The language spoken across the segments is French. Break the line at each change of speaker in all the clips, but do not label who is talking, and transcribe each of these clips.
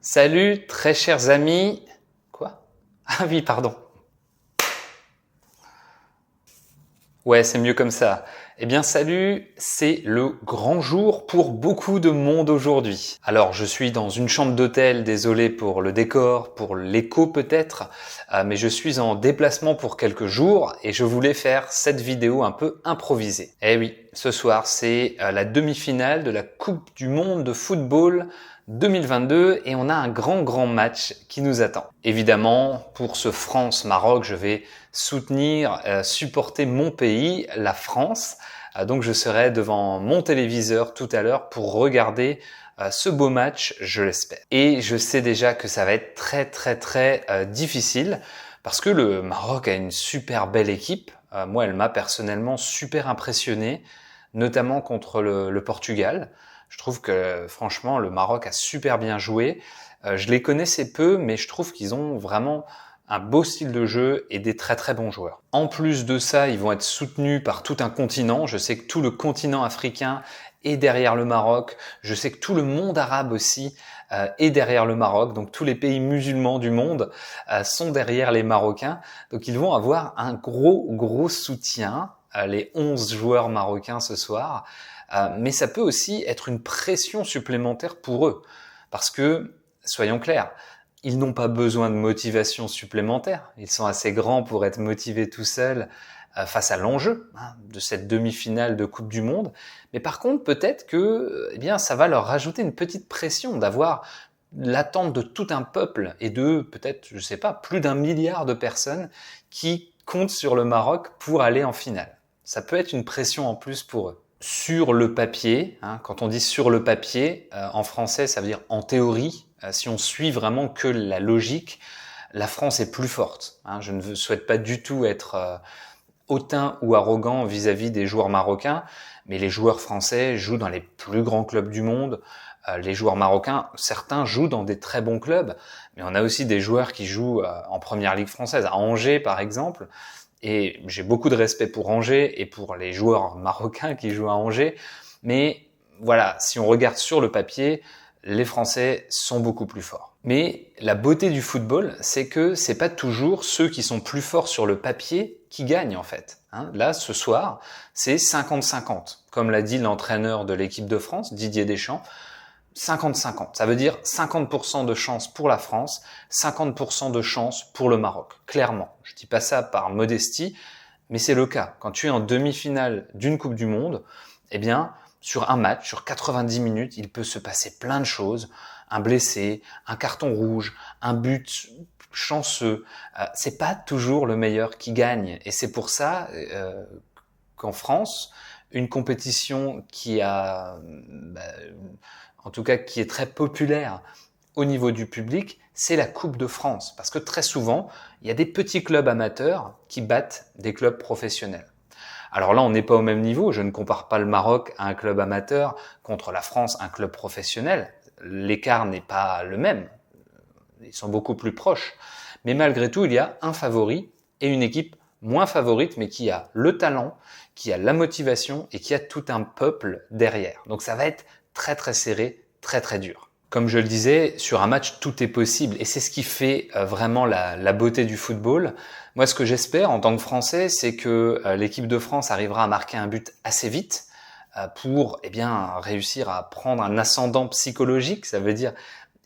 Salut, très chers amis. Quoi? Ah oui, pardon. Ouais, c'est mieux comme ça. Eh bien, salut, c'est le grand jour pour beaucoup de monde aujourd'hui. Alors, je suis dans une chambre d'hôtel, désolé pour le décor, pour l'écho peut-être, mais je suis en déplacement pour quelques jours et je voulais faire cette vidéo un peu improvisée. Eh oui, ce soir, c'est la demi-finale de la Coupe du Monde de football 2022 et on a un grand match qui nous attend. Évidemment, pour ce France-Maroc, je vais soutenir, supporter mon pays, la France. Donc je serai devant mon téléviseur tout à l'heure pour regarder ce beau match, je l'espère. Et je sais déjà que ça va être très difficile parce que le Maroc a une super belle équipe. Moi, elle m'a personnellement super impressionné, notamment contre le Portugal. Je trouve que franchement, le Maroc a super bien joué. Je les connaissais peu, mais je trouve qu'ils ont vraiment un beau style de jeu et des très bons joueurs. En plus de ça, ils vont être soutenus par tout un continent. Je sais que tout le continent africain est derrière le Maroc. Je sais que tout le monde arabe aussi est derrière le Maroc. Donc tous les pays musulmans du monde sont derrière les Marocains. Donc ils vont avoir un gros soutien, les 11 joueurs marocains ce soir. Mais ça peut aussi être une pression supplémentaire pour eux. Parce que, soyons clairs, ils n'ont pas besoin de motivation supplémentaire. Ils sont assez grands pour être motivés tout seuls face à l'enjeu de cette demi-finale de Coupe du Monde. Mais par contre, peut-être que ça va leur rajouter une petite pression d'avoir l'attente de tout un peuple et de peut-être, je sais pas, plus d'1 milliard de personnes qui comptent sur le Maroc pour aller en finale. Ça peut être une pression en plus pour eux. Sur le papier, quand on dit sur le papier, en français ça veut dire en théorie, si on suit vraiment que la logique, la France est plus forte. Je ne souhaite pas du tout être hautain ou arrogant vis-à-vis des joueurs marocains, mais les joueurs français jouent dans les plus grands clubs du monde. Les joueurs marocains, certains jouent dans des très bons clubs, mais on a aussi des joueurs qui jouent en première ligue française, à Angers par exemple. Et j'ai beaucoup de respect pour Angers et pour les joueurs marocains qui jouent à Angers. Mais voilà, si on regarde sur le papier, les Français sont beaucoup plus forts. Mais la beauté du football, c'est que c'est pas toujours ceux qui sont plus forts sur le papier qui gagnent en fait. Là, ce soir, c'est 50-50. Comme l'a dit l'entraîneur de l'équipe de France, Didier Deschamps, 50-50. Ça veut dire 50% de chance pour la France, 50% de chance pour le Maroc. Clairement. Je dis pas ça par modestie, mais c'est le cas. Quand tu es en demi-finale d'une Coupe du Monde, sur un match, sur 90 minutes, il peut se passer plein de choses. Un blessé, un carton rouge, un but chanceux. C'est pas toujours le meilleur qui gagne. Et c'est pour ça qu'en France, une compétition qui a, en tout cas qui est très populaire au niveau du public, c'est la Coupe de France. Parce que très souvent, il y a des petits clubs amateurs qui battent des clubs professionnels. Alors là, on n'est pas au même niveau. Je ne compare pas le Maroc à un club amateur contre la France, un club professionnel. L'écart n'est pas le même. Ils sont beaucoup plus proches. Mais malgré tout, il y a un favori et une équipe moins favorite, mais qui a le talent, qui a la motivation et qui a tout un peuple derrière. Donc ça va être très serré, très dur. Comme je le disais, sur un match, tout est possible et c'est ce qui fait vraiment la beauté du football. Moi, ce que j'espère en tant que Français, c'est que l'équipe de France arrivera à marquer un but assez vite pour réussir à prendre un ascendant psychologique. Ça veut dire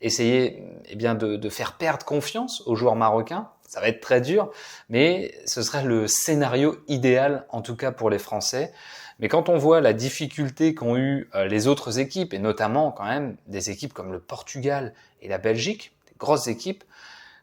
essayer de faire perdre confiance aux joueurs marocains. Ça va être très dur, mais ce serait le scénario idéal, en tout cas pour les Français. Mais quand on voit la difficulté qu'ont eu les autres équipes, et notamment quand même des équipes comme le Portugal et la Belgique, des grosses équipes,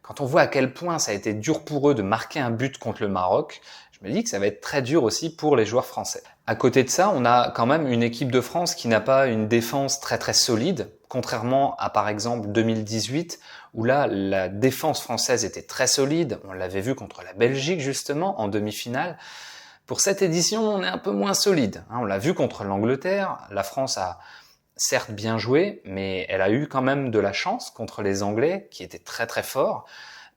quand on voit à quel point ça a été dur pour eux de marquer un but contre le Maroc, je me dis que ça va être très dur aussi pour les joueurs français. À côté de ça, on a quand même une équipe de France qui n'a pas une défense très solide, contrairement à par exemple 2018, où là, la défense française était très solide. On l'avait vu contre la Belgique justement en demi-finale. Pour cette édition, on est un peu moins solide. On l'a vu contre l'Angleterre. La France a certes bien joué, mais elle a eu quand même de la chance contre les Anglais, qui étaient très forts.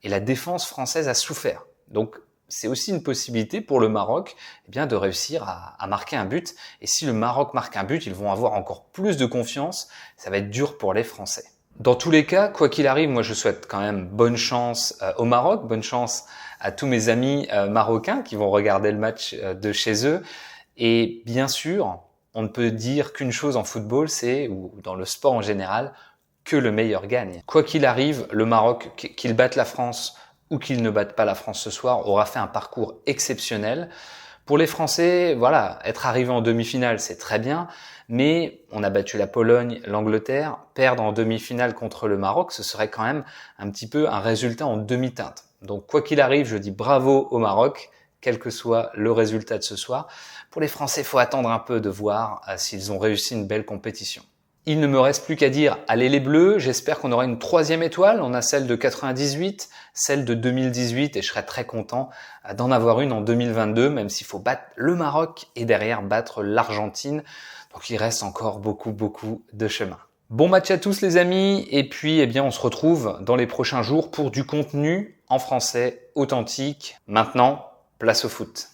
Et la défense française a souffert. Donc, c'est aussi une possibilité pour le Maroc de réussir à marquer un but. Et si le Maroc marque un but, ils vont avoir encore plus de confiance. Ça va être dur pour les Français. Dans tous les cas, quoi qu'il arrive, moi je souhaite quand même bonne chance au Maroc, bonne chance à tous mes amis marocains qui vont regarder le match de chez eux. Et bien sûr, on ne peut dire qu'une chose en football, ou dans le sport en général, que le meilleur gagne. Quoi qu'il arrive, le Maroc, qu'il batte la France ou qu'il ne batte pas la France ce soir, aura fait un parcours exceptionnel. Pour les Français, voilà, être arrivé en demi-finale, c'est très bien, mais on a battu la Pologne, l'Angleterre, perdre en demi-finale contre le Maroc, ce serait quand même un petit peu un résultat en demi-teinte. Donc quoi qu'il arrive, je dis bravo au Maroc, quel que soit le résultat de ce soir. Pour les Français, il faut attendre un peu de voir s'ils ont réussi une belle compétition. Il ne me reste plus qu'à dire, allez les Bleus, j'espère qu'on aura une 3e étoile, on a celle de 98, celle de 2018 et je serais très content d'en avoir une en 2022, même s'il faut battre le Maroc et derrière battre l'Argentine. Donc il reste encore beaucoup de chemin. Bon match à tous les amis et puis on se retrouve dans les prochains jours pour du contenu en français authentique. Maintenant, place au foot.